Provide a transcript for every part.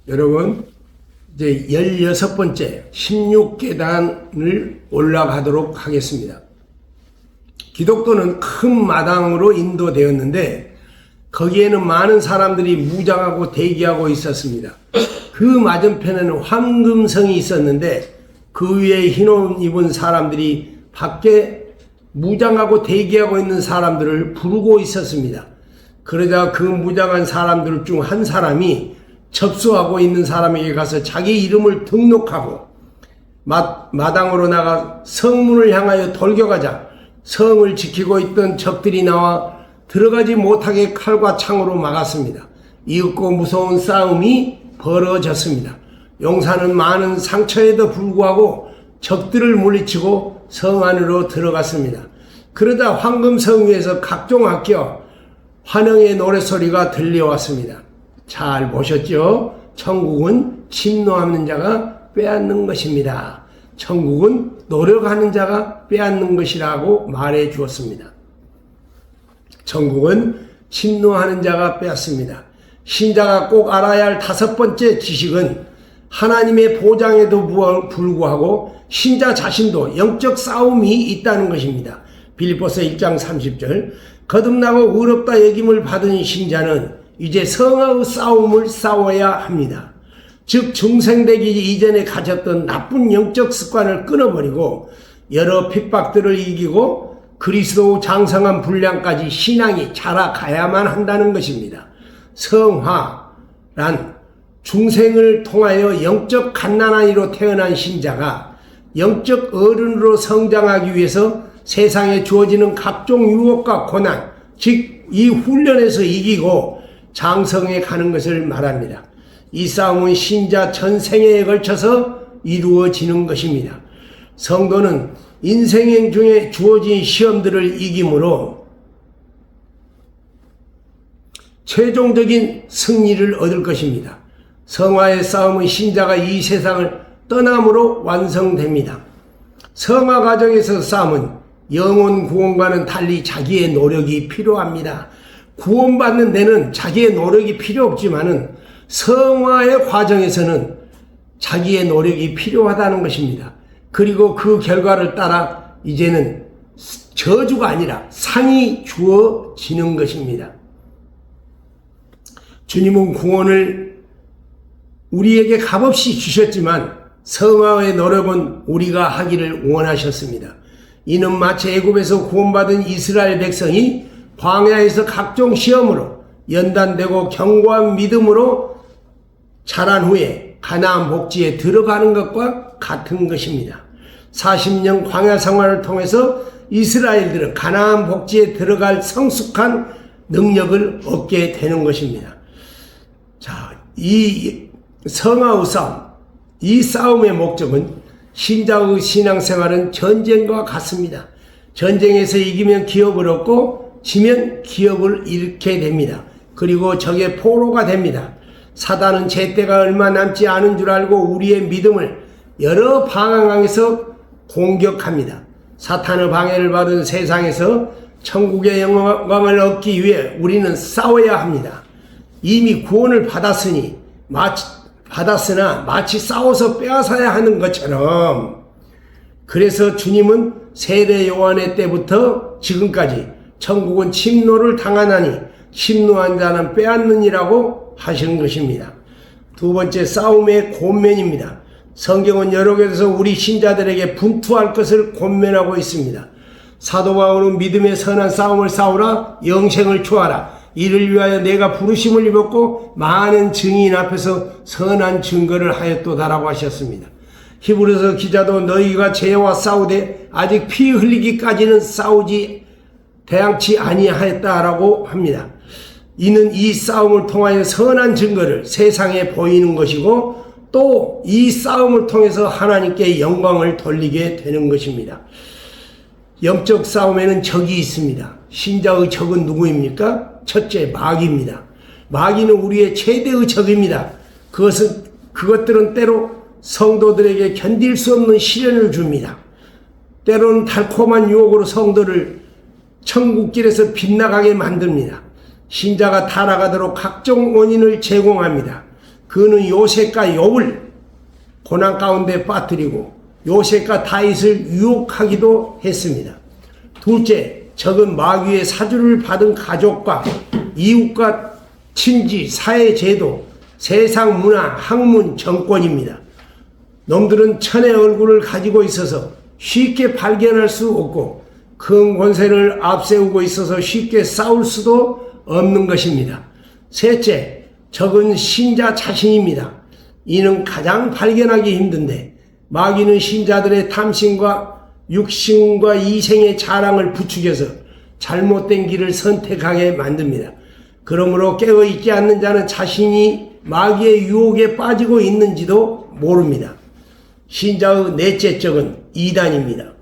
여러분, 이제 16번째 16계단을 올라가도록 하겠습니다. 기독교는 큰 마당으로 인도되었는데 거기에는 많은 사람들이 무장하고 대기하고 있었습니다. 그 맞은편에는 황금성이 있었는데 그 위에 흰 옷 입은 사람들이 밖에 무장하고 대기하고 있는 사람들을 부르고 있었습니다. 그러자 그 무장한 사람들 중 한 사람이 접수하고 있는 사람에게 가서 자기 이름을 등록하고 마당으로 나가 성문을 향하여 돌격하자 성을 지키고 있던 적들이 나와 들어가지 못하게 칼과 창으로 막았습니다. 이윽고 무서운 싸움이 벌어졌습니다. 용사는 많은 상처에도 불구하고 적들을 물리치고 성 안으로 들어갔습니다. 그러다 황금성 위에서 각종 악기와 환영의 노래소리가 들려왔습니다. 잘 보셨죠? 천국은 침노하는 자가 빼앗는 것입니다. 천국은 노력하는 자가 빼앗는 것이라고 말해 주었습니다. 천국은 침노하는 자가 빼앗습니다. 신자가 꼭 알아야 할 5번째 지식은 하나님의 보장에도 불구하고 신자 자신도 영적 싸움이 있다는 것입니다. 빌립보서 1장 30절 거듭나고 의롭다 여김을 받은 신자는 이제 성화의 싸움을 싸워야 합니다. 즉 중생되기 이전에 가졌던 나쁜 영적 습관을 끊어버리고 여러 핍박들을 이기고 그리스도 장성한 분량까지 신앙이 자라가야만 한다는 것입니다. 성화란 중생을 통하여 영적 갓난아이로 태어난 신자가 영적 어른으로 성장하기 위해서 세상에 주어지는 각종 유혹과 고난, 즉 이 훈련에서 이기고 장성해 가는 것을 말합니다. 이 싸움은 신자 전생에 걸쳐서 이루어지는 것입니다. 성도는 인생 중에 주어진 시험들을 이김으로 최종적인 승리를 얻을 것입니다. 성화의 싸움은 신자가 이 세상을 떠남으로 완성됩니다. 성화 과정에서 싸움은 영혼 구원과는 달리 자기의 노력이 필요합니다. 구원받는 데는 자기의 노력이 필요 없지만은 성화의 과정에서는 자기의 노력이 필요하다는 것입니다. 그리고 그 결과를 따라 이제는 저주가 아니라 상이 주어지는 것입니다. 주님은 구원을 우리에게 값없이 주셨지만 성화의 노력은 우리가 하기를 원하셨습니다. 이는 마치 애굽에서 구원받은 이스라엘 백성이 광야에서 각종 시험으로 연단되고 견고한 믿음으로 자란 후에 가나안 복지에 들어가는 것과 같은 것입니다. 40년 광야 생활을 통해서 이스라엘들은 가나안 복지에 들어갈 성숙한 능력을 얻게 되는 것입니다. 자, 이 성화의 싸움, 이 싸움의 목적은 신자의 신앙생활은 전쟁과 같습니다. 전쟁에서 이기면 기업을 얻고 지면 기업을 잃게 됩니다. 그리고 적의 포로가 됩니다. 사단은 제때가 얼마 남지 않은 줄 알고 우리의 믿음을 여러 방향에서 공격합니다. 사탄의 방해를 받은 세상에서 천국의 영광을 얻기 위해 우리는 싸워야 합니다. 이미 구원을 받았으나 마치 싸워서 빼앗아야 하는 것처럼, 그래서 주님은 세례 요한의 때부터 지금까지 천국은 침노를 당하나니 침노한 자는 빼앗느니라고 하시는 것입니다. 두 번째, 싸움의 권면입니다. 성경은 여러 곳에서 우리 신자들에게 분투할 것을 권면하고 있습니다. 사도 바울은 믿음의 선한 싸움을 싸우라, 영생을 추하라, 이를 위하여 내가 부르심을 입었고 많은 증인 앞에서 선한 증거를 하였도다라고 하셨습니다. 히브리서 기자도 너희가 죄와 싸우되 아직 피 흘리기까지는 대항치 아니하였다라고 합니다. 이는 이 싸움을 통하여 선한 증거를 세상에 보이는 것이고 또 이 싸움을 통해서 하나님께 영광을 돌리게 되는 것입니다. 영적 싸움에는 적이 있습니다. 신자의 적은 누구입니까? 첫째, 마귀입니다. 마귀는 우리의 최대의 적입니다. 그것들은 때로 성도들에게 견딜 수 없는 시련을 줍니다. 때로는 달콤한 유혹으로 성도를 천국길에서 빗나가게 만듭니다. 신자가 타락하도록 각종 원인을 제공합니다. 그는 요셉과 욥을 고난 가운데 빠뜨리고 요셉과 다윗을 유혹하기도 했습니다. 둘째, 적은 마귀의 사주를 받은 가족과 이웃과 친지, 사회제도, 세상 문화, 학문, 정권입니다. 놈들은 천의 얼굴을 가지고 있어서 쉽게 발견할 수 없고 큰 권세를 앞세우고 있어서 쉽게 싸울 수도 없는 것입니다. 셋째, 적은 신자 자신입니다. 이는 가장 발견하기 힘든데 마귀는 신자들의 탐심과 육신과 이생의 자랑을 부추겨서 잘못된 길을 선택하게 만듭니다. 그러므로 깨어있지 않는 자는 자신이 마귀의 유혹에 빠지고 있는지도 모릅니다. 신자의 넷째 적은 이단입니다.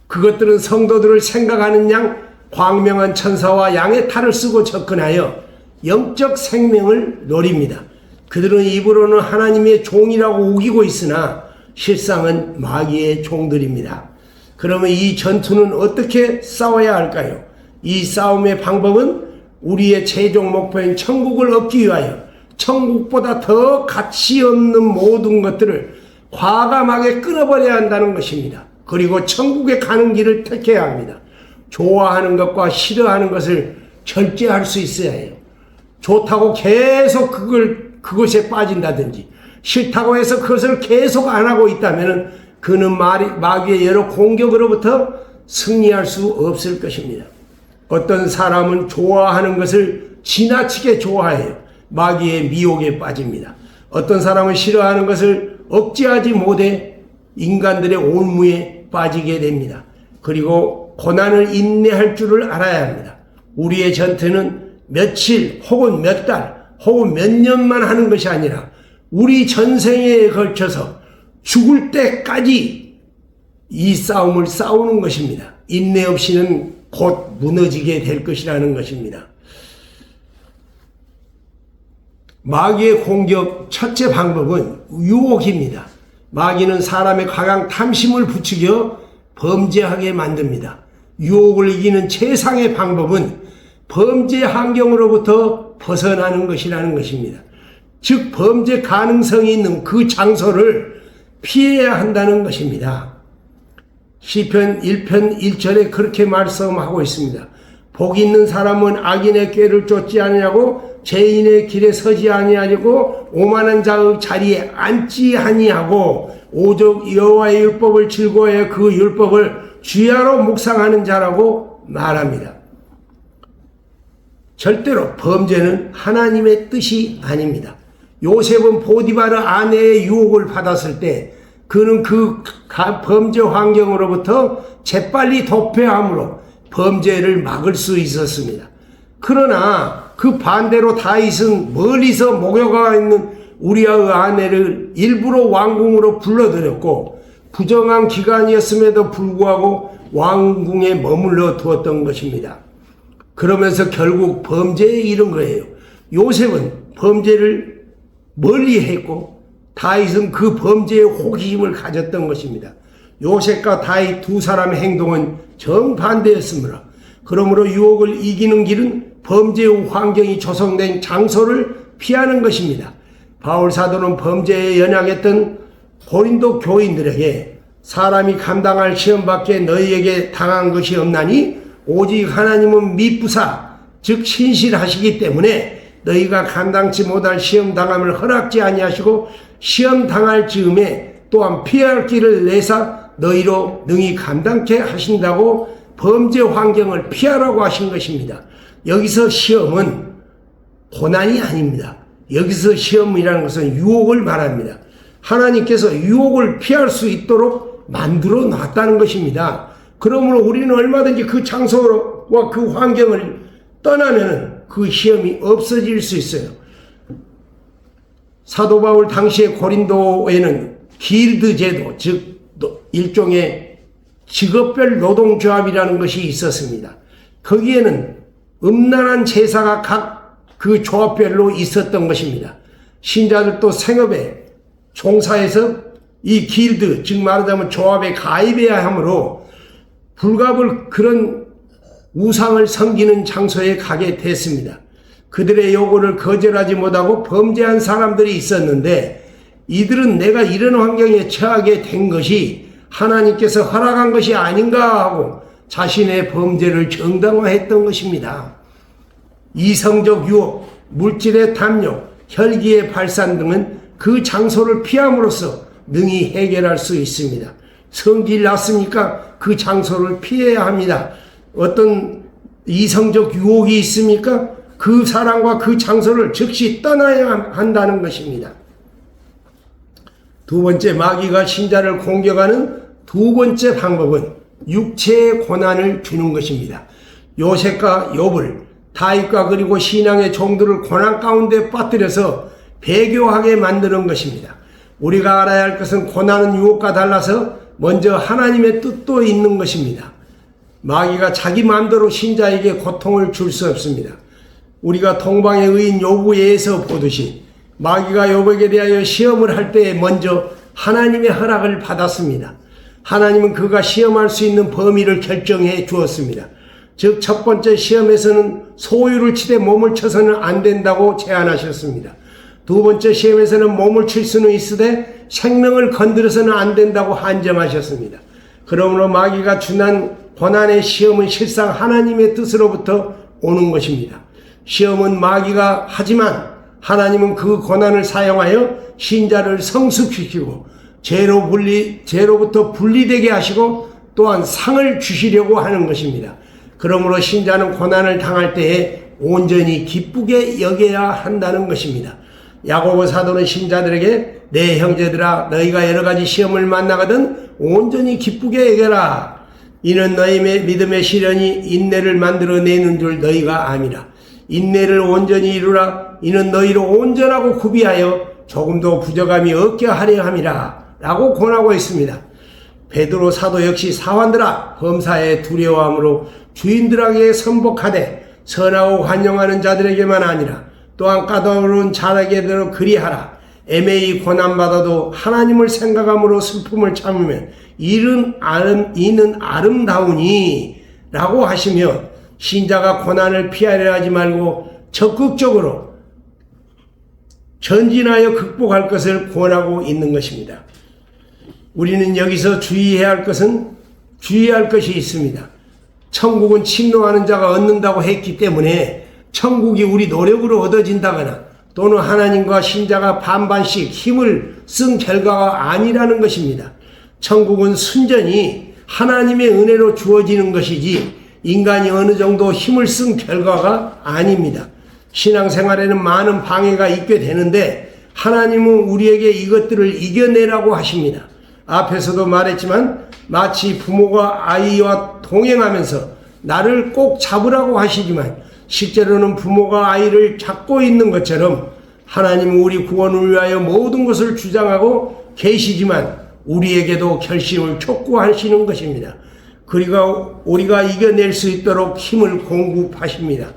그것들은 성도들을 생각하는 양 광명한 천사와 양의 탈을 쓰고 접근하여 영적 생명을 노립니다. 그들은 입으로는 하나님의 종이라고 우기고 있으나 실상은 마귀의 종들입니다. 그러면 이 전투는 어떻게 싸워야 할까요? 이 싸움의 방법은 우리의 최종 목표인 천국을 얻기 위하여 천국보다 더 가치 없는 모든 것들을 과감하게 끊어버려야 한다는 것입니다. 그리고 천국에 가는 길을 택해야 합니다. 좋아하는 것과 싫어하는 것을 절제할 수 있어야 해요. 좋다고 계속 그것에 빠진다든지 싫다고 해서 그것을 계속 안 하고 있다면 그는 마귀의 여러 공격으로부터 승리할 수 없을 것입니다. 어떤 사람은 좋아하는 것을 지나치게 좋아해요. 마귀의 미혹에 빠집니다. 어떤 사람은 싫어하는 것을 억제하지 못해 인간들의 온무에 빠지게 됩니다. 그리고 고난을 인내할 줄을 알아야 합니다. 우리의 전투는 며칠 혹은 몇 달 혹은 몇 년만 하는 것이 아니라 우리 전생에 걸쳐서 죽을 때까지 이 싸움을 싸우는 것입니다. 인내 없이는 곧 무너지게 될 것이라는 것입니다. 마귀의 공격 첫째 방법은 유혹입니다. 마귀는 사람의 가장 탐심을 부추겨 범죄하게 만듭니다. 유혹을 이기는 최상의 방법은 범죄 환경으로부터 벗어나는 것이라는 것입니다. 즉 범죄 가능성이 있는 그 장소를 피해야 한다는 것입니다. 시편 1편 1절에 그렇게 말씀하고 있습니다. 복 있는 사람은 악인의 꾀를 쫓지 아니하고 죄인의 길에 서지 아니하고 오만한 자의 자리에 앉지 아니하고 오직 여호와의 율법을 즐거워해 그 율법을 주야로 묵상하는 자라고 말합니다. 절대로 범죄는 하나님의 뜻이 아닙니다. 요셉은 보디바르 아내의 유혹을 받았을 때 그는 그 범죄 환경으로부터 재빨리 도피함으로 범죄를 막을 수 있었습니다. 그러나 그 반대로 다윗은 멀리서 목욕하고 있는 우리아의 아내를 일부러 왕궁으로 불러들였고 부정한 기간이었음에도 불구하고 왕궁에 머물러 두었던 것입니다. 그러면서 결국 범죄에 이른 거예요. 요셉은 범죄를 멀리 했고 다윗은 그 범죄의 호기심을 가졌던 것입니다. 요셉과 다윗 두 사람의 행동은 정반대였으므로 그러므로 유혹을 이기는 길은 범죄의 환경이 조성된 장소를 피하는 것입니다. 바울 사도는 범죄에 연약했던 고린도 교인들에게 사람이 감당할 시험밖에 너희에게 당한 것이 없나니 오직 하나님은 미쁘사 즉 신실하시기 때문에 너희가 감당치 못할 시험 당함을 허락지 아니하시고 시험 당할 즈음에 또한 피할 길을 내사 너희로 능히 감당케 하신다고 범죄 환경을 피하라고 하신 것입니다. 여기서 시험은 고난이 아닙니다. 여기서 시험이라는 것은 유혹을 말합니다. 하나님께서 유혹을 피할 수 있도록 만들어 놨다는 것입니다. 그러므로 우리는 얼마든지 그 장소와 그 환경을 떠나면 그 시험이 없어질 수 있어요. 사도 바울 당시에 고린도에는 길드 제도, 즉 일종의 직업별 노동조합이라는 것이 있었습니다. 거기에는 음란한 제사가 각 그 조합별로 있었던 것입니다. 신자들도 생업에 종사해서 이 길드, 즉 말하자면 조합에 가입해야 하므로 불갑을 그런 우상을 섬기는 장소에 가게 됐습니다. 그들의 요구를 거절하지 못하고 범죄한 사람들이 있었는데 이들은 내가 이런 환경에 처하게 된 것이 하나님께서 허락한 것이 아닌가 하고 자신의 범죄를 정당화했던 것입니다. 이성적 유혹, 물질의 탐욕, 혈기의 발산 등은 그 장소를 피함으로써 능히 해결할 수 있습니다. 성질 났으니까 그 장소를 피해야 합니다. 어떤 이성적 유혹이 있습니까? 그 사람과 그 장소를 즉시 떠나야 한다는 것입니다. 두 번째, 마귀가 신자를 공격하는 두 번째 방법은 육체의 고난을 주는 것입니다. 요셉과 욥을, 다윗과 그리고 신앙의 종들을 고난 가운데 빠뜨려서 배교하게 만드는 것입니다. 우리가 알아야 할 것은 고난은 유혹과 달라서 먼저 하나님의 뜻도 있는 것입니다. 마귀가 자기 마음대로 신자에게 고통을 줄 수 없습니다. 우리가 동방의 의인 욥에서 보듯이 마귀가 욥에게 대하여 시험을 할 때에 먼저 하나님의 허락을 받았습니다. 하나님은 그가 시험할 수 있는 범위를 결정해 주었습니다. 즉 첫 번째 시험에서는 소유를 치되 몸을 쳐서는 안 된다고 제안하셨습니다. 두 번째 시험에서는 몸을 칠 수는 있으되 생명을 건드려서는 안 된다고 한정하셨습니다. 그러므로 마귀가 준한 고난의 시험은 실상 하나님의 뜻으로부터 오는 것입니다. 시험은 마귀가 하지만 하나님은 그 고난을 사용하여 신자를 성숙시키고 죄로부터 분리되게 하시고 또한 상을 주시려고 하는 것입니다. 그러므로 신자는 고난을 당할 때에 온전히 기쁘게 여겨야 한다는 것입니다. 야고보 사도는 신자들에게 내 형제들아 너희가 여러 가지 시험을 만나거든 온전히 기쁘게 여겨라. 이는 너희 믿음의 시련이 인내를 만들어내는 줄 너희가 아니라. 인내를 온전히 이루라. 이는 너희를 온전하고 구비하여 조금도 부족함이 없게 하려 함이라. 라고 권하고 있습니다. 베드로 사도 역시 사환들아 범사에 두려워함으로 주인들에게 선복하되 선하고 관용하는 자들에게만 아니라 또한 까다로운 자에게도 그리하라. 애매히 고난받아도 하나님을 생각함으로 슬픔을 참으면 이는 아름다우니 라고 하시며 신자가 고난을 피하려 하지 말고 적극적으로 전진하여 극복할 것을 권하고 있는 것입니다. 우리는 여기서 주의할 것이 있습니다. 천국은 침노하는 자가 얻는다고 했기 때문에 천국이 우리 노력으로 얻어진다거나 또는 하나님과 신자가 반반씩 힘을 쓴 결과가 아니라는 것입니다. 천국은 순전히 하나님의 은혜로 주어지는 것이지 인간이 어느 정도 힘을 쓴 결과가 아닙니다. 신앙생활에는 많은 방해가 있게 되는데 하나님은 우리에게 이것들을 이겨내라고 하십니다. 앞에서도 말했지만 마치 부모가 아이와 동행하면서 나를 꼭 잡으라고 하시지만 실제로는 부모가 아이를 잡고 있는 것처럼 하나님은 우리 구원을 위하여 모든 것을 주장하고 계시지만 우리에게도 결심을 촉구하시는 것입니다. 그리고 우리가 이겨낼 수 있도록 힘을 공급하십니다.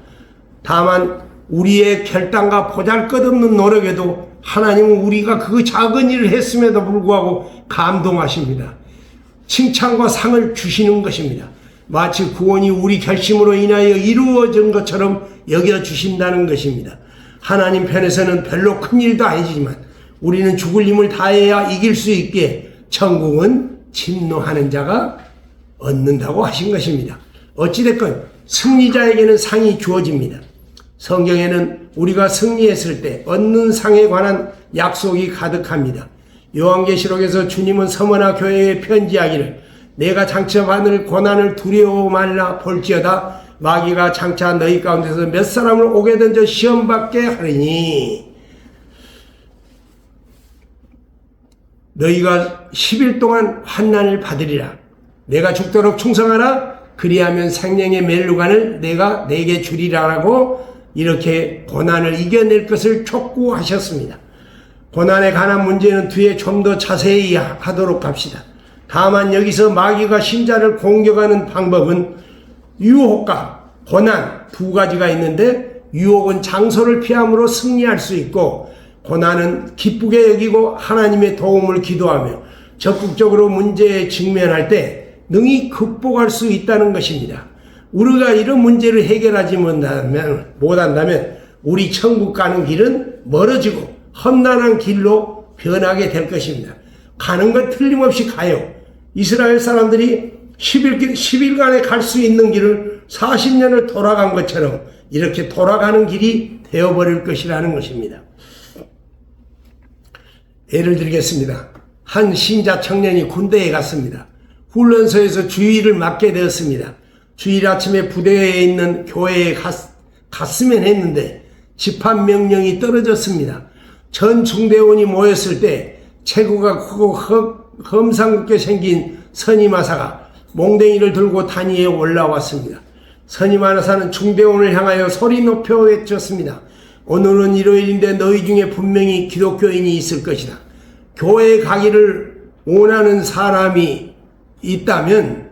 다만 우리의 결단과 보잘것없는 노력에도 하나님은 우리가 그 작은 일을 했음에도 불구하고 감동하십니다. 칭찬과 상을 주시는 것입니다. 마치 구원이 우리 결심으로 인하여 이루어진 것처럼 여겨주신다는 것입니다. 하나님 편에서는 별로 큰 일도 아니지만 우리는 죽을 힘을 다해야 이길 수 있게 천국은 침노하는 자가 얻는다고 하신 것입니다. 어찌됐건 승리자에게는 상이 주어집니다. 성경에는 우리가 승리했을 때 얻는 상에 관한 약속이 가득합니다. 요한계시록에서 주님은 서머나 교회에 편지하기를 내가 장차 받을 고난을 두려워 말라 볼지어다 마귀가 장차 너희 가운데서 몇 사람을 오게 던져 시험받게 하리니 너희가 10일 동안 환난을 받으리라. 내가 죽도록 충성하라. 그리하면 생명의 멜루간을 내가 내게 주리라라고 이렇게 고난을 이겨낼 것을 촉구하셨습니다. 고난에 관한 문제는 뒤에 좀 더 자세히 하도록 합시다. 다만 여기서 마귀가 신자를 공격하는 방법은 유혹과 고난 두 가지가 있는데 유혹은 장소를 피함으로 승리할 수 있고 고난은 기쁘게 여기고 하나님의 도움을 기도하며 적극적으로 문제에 직면할 때 능히 극복할 수 있다는 것입니다. 우리가 이런 문제를 해결하지 못한다면 우리 천국 가는 길은 멀어지고 험난한 길로 변하게 될 것입니다. 가는 건 틀림없이 가요. 이스라엘 사람들이 10일간에 갈 수 있는 길을 40년을 돌아간 것처럼 이렇게 돌아가는 길이 되어버릴 것이라는 것입니다. 예를 들겠습니다. 한 신자 청년이 군대에 갔습니다. 훈련소에서 주의를 맡게 되었습니다. 주일 아침에 부대에 있는 교회에 갔으면 했는데 집합 명령이 떨어졌습니다. 전 중대원이 모였을 때 체구가 크고 험상궂게 생긴 선임하사가 몽댕이를 들고 단위에 올라왔습니다. 선임하사는 중대원을 향하여 소리 높여 외쳤습니다. 오늘은 일요일인데 너희 중에 분명히 기독교인이 있을 것이다. 교회에 가기를 원하는 사람이 있다면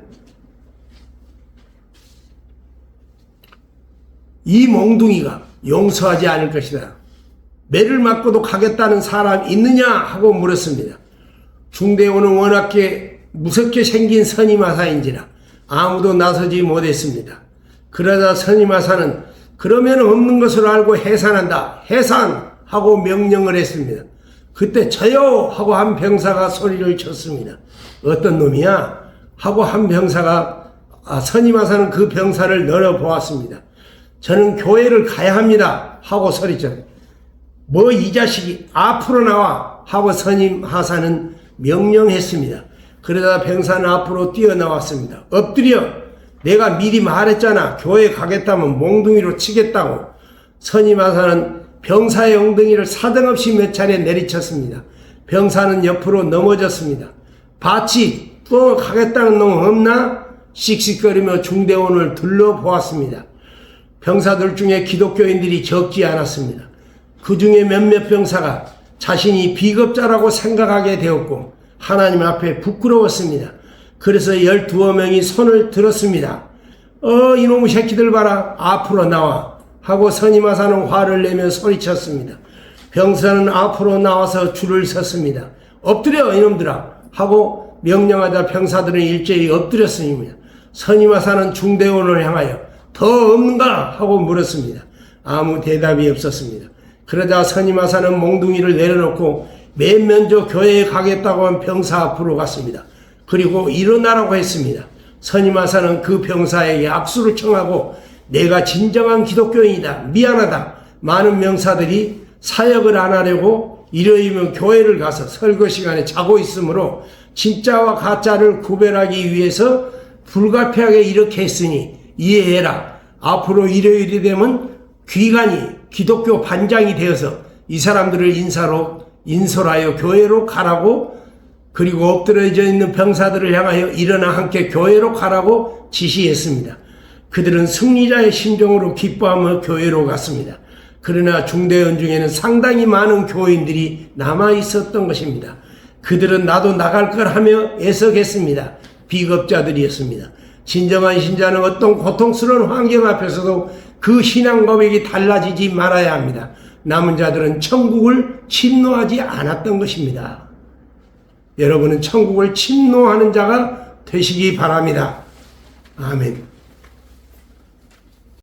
이 몽둥이가 용서하지 않을 것이다. 매를 맞고도 가겠다는 사람 있느냐 하고 물었습니다. 중대원은 워낙에 무섭게 생긴 선임하사인지라 아무도 나서지 못했습니다. 그러자 선임하사는 그러면 없는 것을 알고 해산한다. 해산하고 명령을 했습니다. 그때 저요 하고 한 병사가 소리를 쳤습니다. 어떤 놈이야? 하고 한 병사가 선임하사는 그 병사를 널어보았습니다. 저는 교회를 가야 합니다 하고 소리쳤습니다. 뭐 이 자식이 앞으로 나와 하고 선임하사는 명령했습니다. 그러다 병사는 앞으로 뛰어나왔습니다. 엎드려, 내가 미리 말했잖아. 교회 가겠다면 몽둥이로 치겠다고. 선임하사는 병사의 엉덩이를 사정없이 몇 차례 내리쳤습니다. 병사는 옆으로 넘어졌습니다. 봤지? 또 가겠다는 놈 없나? 씩씩거리며 중대원을 둘러보았습니다. 병사들 중에 기독교인들이 적지 않았습니다. 그 중에 몇몇 병사가 자신이 비겁자라고 생각하게 되었고 하나님 앞에 부끄러웠습니다. 그래서 12명이 손을 들었습니다. 이놈의 새끼들 봐라. 앞으로 나와. 하고 선임하사는 화를 내며 소리쳤습니다. 병사는 앞으로 나와서 줄을 섰습니다. 엎드려 이놈들아 하고 명령하자 병사들은 일제히 엎드렸습니다. 선임하사는 중대원을 향하여 더 없는가 하고 물었습니다. 아무 대답이 없었습니다. 그러자 선임하사는 몽둥이를 내려놓고 맨 먼저 교회에 가겠다고 한 병사 앞으로 갔습니다. 그리고 일어나라고 했습니다. 선임하사는 그 병사에게 악수를 청하고 내가 진정한 기독교인이다. 미안하다. 많은 명사들이 사역을 안 하려고 일요일이면 교회를 가서 설거 시간에 자고 있으므로 진짜와 가짜를 구별하기 위해서 불가피하게 이렇게 했으니 이해해라. 앞으로 일요일이 되면 귀관이 기독교 반장이 되어서 이 사람들을 인솔하여 교회로 가라고, 그리고 엎드려져 있는 병사들을 향하여 일어나 함께 교회로 가라고 지시했습니다. 그들은 승리자의 심정으로 기뻐하며 교회로 갔습니다. 그러나 중대원 중에는 상당히 많은 교인들이 남아 있었던 것입니다. 그들은 나도 나갈 걸 하며 애석했습니다. 비겁자들이었습니다. 진정한 신자는 어떤 고통스러운 환경 앞에서도 그 신앙 고백이 달라지지 말아야 합니다. 남은 자들은 천국을 침노하지 않았던 것입니다. 여러분은 천국을 침노하는 자가 되시기 바랍니다. 아멘.